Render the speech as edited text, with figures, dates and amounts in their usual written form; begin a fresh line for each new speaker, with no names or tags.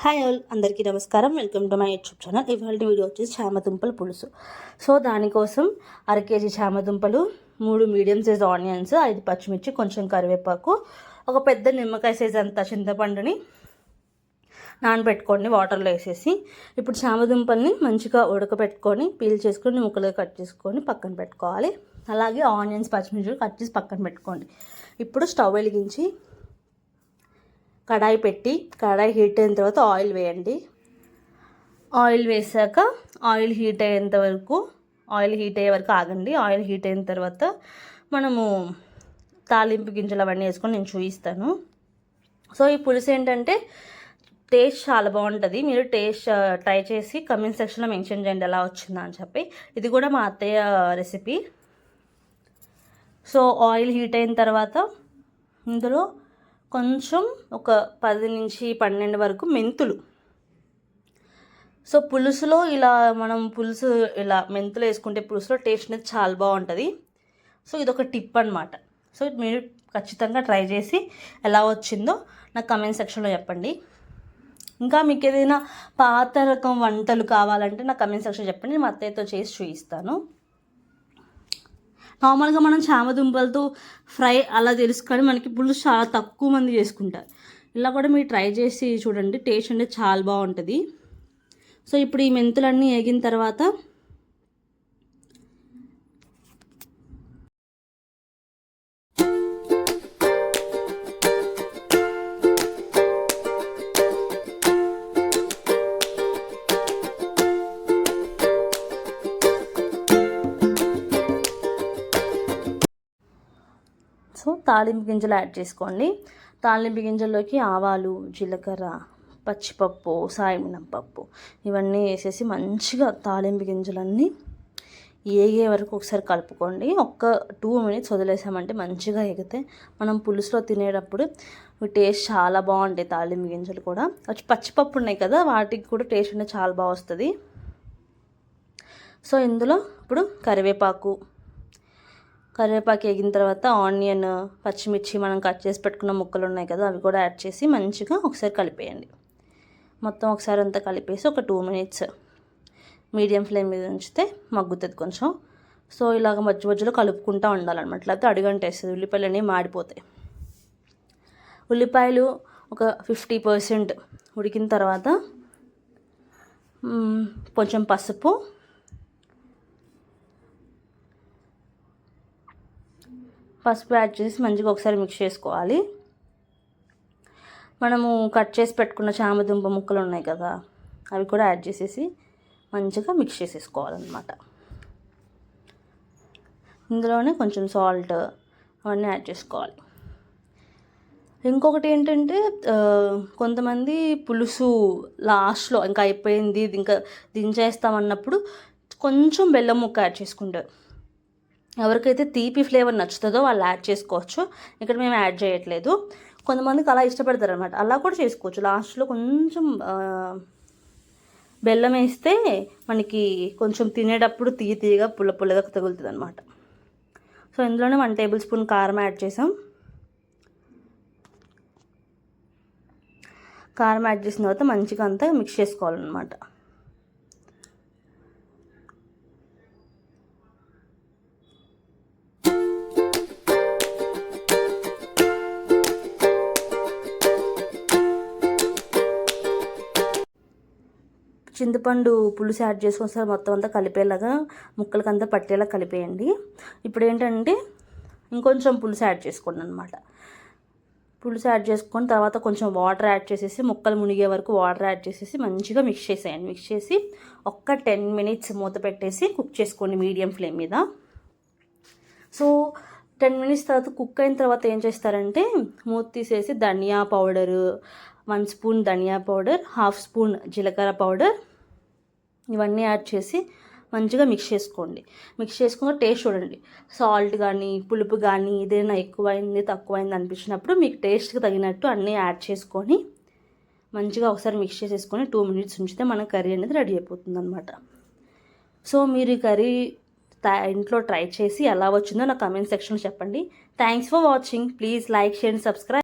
Hi all, అందరికీ నమస్కారం. Welcome to my YouTube channel. ఇవాళ వీడియో వచ్చేసి చామదుంపల పులుసు. సో దానికోసం 1/2 kg చామదుంపలు, 3 మీడియం సైజ్ ఆనియన్స్, 5 పచ్చిమిర్చి, కొంచెం కరివేపాకు, ఒక పెద్ద నిమ్మకాయ సైజ్ అంత చింతపండుని నానబెట్టుకోండి వాటర్లో వేసేసి. ఇప్పుడు చామదుంపల్ని మంచిగా ఉడకబెట్టుకొని పీల్ చేసుకొని ముక్కలుగా కట్ చేసుకొని పక్కన పెట్టుకోవాలి. అలాగే ఆనియన్స్, పచ్చిమిర్చి కట్ చేసి పక్కన పెట్టుకోండి. ఇప్పుడు స్టవ్ వెలిగించి కడాయి పెట్టి, కడాయి హీట్ అయిన తర్వాత ఆయిల్ వేయండి. ఆయిల్ వేసాక ఆయిల్ హీట్ అయ్యే వరకు ఆగండి. ఆయిల్ హీట్ అయిన తర్వాత మనము తాలింపు గింజలు అవన్నీ వేసుకొని నేను చూపిస్తాను. సో ఈ పులుసు ఏంటంటే టేస్ట్ చాలా బాగుంటుంది. మీరు టేస్ట్ ట్రై చేసి కమెంట్ సెక్షన్లో మెన్షన్ చేయండి ఎలా వచ్చిందా అని చెప్పి. ఇది కూడా మా అత్తయ్య రెసిపీ. సో ఆయిల్ హీట్ అయిన తర్వాత ఇందులో కొంచెం ఒక 10 నుంచి 12 వరకు మెంతులు. సో పులుసులో ఇలా మెంతులు వేసుకుంటే పులుసులో టేస్ట్ అనేది చాలా బాగుంటుంది. సో ఇదొక టిప్ అనమాట. సో మీరు ఖచ్చితంగా ట్రై చేసి ఎలా వచ్చిందో నాకు కమెంట్ సెక్షన్లో చెప్పండి. ఇంకా మీకు ఏదైనా పాత రకం వంటలు కావాలంటే నాకు కమెంట్ సెక్షన్ చెప్పండి, నేను మా అత్తయ్యతో చేసి చూపిస్తాను. నార్మల్గా మనం చామదుంపలతో ఫ్రై అలా తెలుసు, కానీ మనకి పులుసు చాలా తక్కువ మంది చేసుకుంటారు. ఇలా కూడా మీరు ట్రై చేసి చూడండి, టేస్ట్ అనేది చాలా బాగుంటుంది. సో ఇప్పుడు ఈ మెంతులన్నీ వేగిన తర్వాత తాలింపు గింజలు యాడ్ చేసుకోండి. తాలింపు గింజల్లోకి ఆవాలు, జీలకర్ర, పచ్చిపప్పు, సాయమినపప్పు ఇవన్నీ వేసేసి మంచిగా తాలింపు గింజలన్నీ ఏగే వరకు ఒకసారి కలుపుకోండి. 2 minutes వదిలేసామంటే మంచిగా ఎగితే మనం పులుసులో తినేటప్పుడు టేస్ట్ చాలా బాగుంటాయి. తాలింపు గింజలు కూడా పచ్చిపప్పు ఉన్నాయి కదా, వాటికి కూడా టేస్ట్ అనేది చాలా బాగా వస్తుంది. సో ఇందులో ఇప్పుడు కరివేపాకు వేగిన తర్వాత ఆనియన్, పచ్చిమిర్చి మనం కట్ చేసి పెట్టుకున్న ముక్కలు ఉన్నాయి కదా, అవి కూడా యాడ్ చేసి మంచిగా ఒకసారి కలిపేయండి. మొత్తం ఒకసారి అంతా కలిపేసి ఒక 2 minutes మీడియం ఫ్లేమ్ మీద ఉంచితే మగ్గుతుంది కొంచెం. సో ఇలాగ మధ్యలో కలుపుకుంటూ ఉండాలన్నమాట, లేకపోతే అడుగంటేస్తుంది, ఉల్లిపాయలు అనేవి మాడిపోతాయి. ఉల్లిపాయలు ఒక 50% ఉడికిన తర్వాత కొంచెం పసుపు, యాడ్ చేసి మంచిగా ఒకసారి మిక్స్ చేసుకోవాలి. మనము కట్ చేసి పెట్టుకున్న చామదుంప ముక్కలు ఉన్నాయి కదా, అవి కూడా యాడ్ చేసేసి మంచిగా మిక్స్ చేసేసుకోవాలన్నమాట. ఇందులోనే కొంచెం సాల్ట్ అవన్నీ యాడ్ చేసుకోవాలి. ఇంకొకటి ఏంటంటే కొంతమంది పులుసు లాస్ట్లో ఇంకా అయిపోయింది, ఇంకా దించేస్తామన్నప్పుడు కొంచెం బెల్లం ముక్క యాడ్ చేసుకుంటారు. ఎవరికైతే తీపి ఫ్లేవర్ నచ్చుతుందో వాళ్ళు యాడ్ చేసుకోవచ్చు. ఇక్కడ మేము యాడ్ చేయట్లేదు. కొంతమందికి అలా ఇష్టపడతారు అనమాట, అలా కూడా చేసుకోవచ్చు. లాస్ట్లో కొంచెం బెల్లం వేస్తే మనకి కొంచెం తినేటప్పుడు తీయగా పుల్లగా తగులుతుంది అనమాట. సో ఇందులోనే 1 tablespoon కారం యాడ్ చేసాం. కారం యాడ్ చేసిన తర్వాత మంచిగా అంతా మిక్స్ చేసుకోవాలన్నమాట. చింతపండు పులుసు యాడ్ చేసుకొని సార్ మొత్తం అంతా కలిపేలాగా ముక్కలకంతా పట్టేలా కలిపేయండి. ఇప్పుడు ఏంటంటే ఇంకొంచెం పులుసు యాడ్ చేసుకోండి అనమాట. పులుసు యాడ్ చేసుకొని తర్వాత కొంచెం వాటర్ యాడ్ చేసేసి ముక్కలు మునిగే వరకు వాటర్ యాడ్ చేసేసి మంచిగా మిక్స్ చేసేయండి. మిక్స్ చేసి 10 minutes మూత పెట్టేసి కుక్ చేసుకోండి మీడియం ఫ్లేమ్ మీద. సో 10 minutes తర్వాత కుక్ అయిన తర్వాత ఏం చేస్తారంటే మూత తీసేసి ధనియా పౌడరు, 1 spoon ధనియా పౌడర్, 1/2 spoon జీలకర్ర పౌడర్ ఇవన్నీ యాడ్ చేసి మంచిగా మిక్స్ చేసుకోండి. మిక్స్ చేసుకున్న టేస్ట్ చూడండి, సాల్ట్ కానీ పులుపు కానీ ఏదైనా ఎక్కువైంది తక్కువైంది అనిపించినప్పుడు మీకు టేస్ట్కి తగినట్టు అన్నీ యాడ్ చేసుకొని మంచిగా ఒకసారి మిక్స్ చేసేసుకొని 2 minutes ఉంచితే మన కర్రీ అనేది రెడీ అయిపోతుంది అనమాట. సో మీరు ఈ కర్రీ ఇంట్లో ట్రై చేసి ఎలా వచ్చిందో నా కమెంట్ సెక్షన్లో చెప్పండి. Thanks for watching. Please like, share, subscribe.